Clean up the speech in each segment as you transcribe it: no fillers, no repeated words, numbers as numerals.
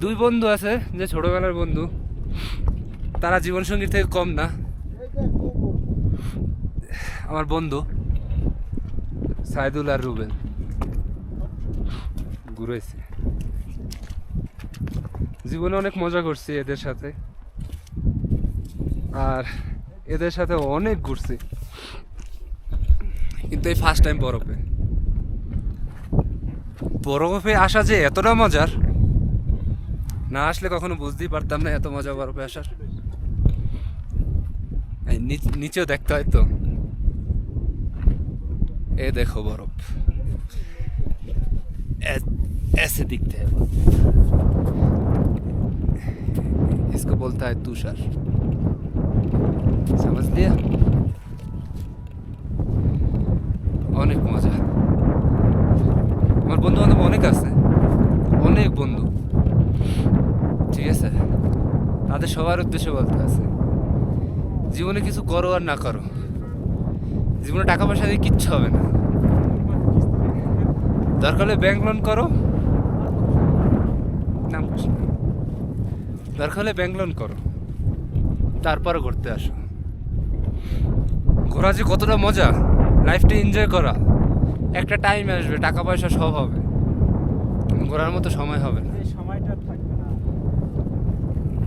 দুই বন্ধু আছে যে ছোটবেলার বন্ধু, তারা জীবনসঙ্গীর থেকে কম না। আমার বন্ধু সাইদুল আর রুবেল ঘুরেছি, জীবনে অনেক মজা করছি এদের সাথে, আর এদের সাথে অনেক ঘুরছি, কিন্তু এই ফার্স্ট টাইম বরফে আসা যে এতটা মজার, না আসলে কখনো বুঝতেই পারতাম না এত মজা বরফে আসার। নিচেও দেখতে হয় তো, এ দেখো বরফ ऐसे दिखते हैं, इसको बोलता है तुषार, समझ लिया। অনেক মজা, আমার বন্ধু বান্ধব অনেক আছে, অনেক বন্ধু, ঠিক আছে। তাদের সবার উদ্দেশ্যে বলতে আছে, জীবনে কিছু করো আর না করো, জীবনে টাকা পয়সা দিয়ে কিচ্ছু হবে না। দরকার হলে ব্যাংক লোন করো, নাম দরকার হলে ব্যাংক লোন করো, তারপরে ঘুরতে আসো। ঘোরা যে কতটা মজা, লাইফটা এনজয় করা, একটা টাইম আসবে টাকা পয়সা সব হবে, ঘোরার মতো সময় হবে না,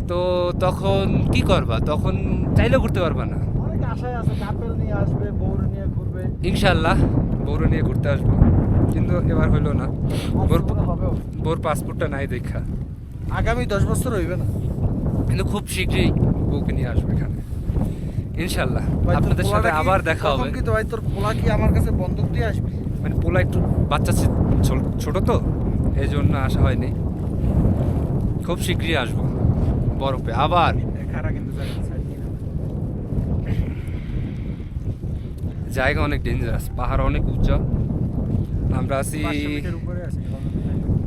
তো তখন কি করবা? তখন চাইলেও ঘুরতে পারবা না। ইনশাল্লাহ বউরে নিয়ে ঘুরতে আসবো, কিন্তু এবার হইলো না, বোর পাসপোর্টটা নাই দেখা। আগামী 10 বছর হইবে না, কিন্তু খুব শীঘ্রই বউকে নিয়ে আসবো এখানে ইনশাল্লাহ। আপনাদের সাথে আবার দেখা হবে। কিন্তু ভাই তোর পোলা কি আমার কাছে বন্ধক দিয়ে আসবে? মানে পোলা একটু বাচ্চা ছোট তো, এই জন্য আসা হয়নি। খুব শীঘ্রই আসবো বরফে আবার। জায়গা অনেক ডেঞ্জারাস, পাহাড় অনেক উঁচা, আমরা আছি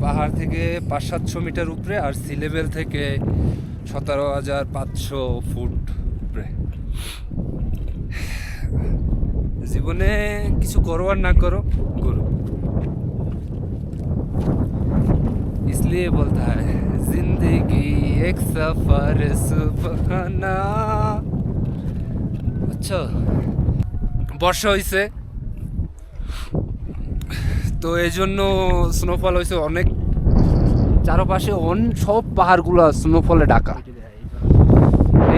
পাহাড় থেকে 500-700 মিটার উপরে, আর সি লেভেল থেকে 17,500 ফুট উপরে। জীবনে কিছু করো আর না করো, করো, इसलिए बोलता है जिंदगी एक सफर सुबहाना। আচ্ছা, বর্ষা হয়েছে তো এই জন্য স্নোফল হয়েছে অনেক, চারপাশে সব পাহাড়গুলো স্নোফলে ঢাকা।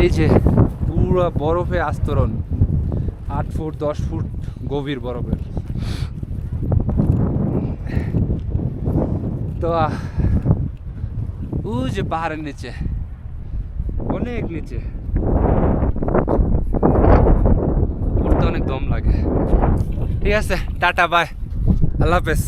এই যে পুরো বরফে আস্তরণ, 8 ফুট 10 ফুট গভীর বরফের। তো ওই যে পাহাড়ের নিচে, অনেক নিচে উঠতে অনেক দম লাগে। ঠিক আছে, টাটা বাই, আল্লাহ হাফেজ।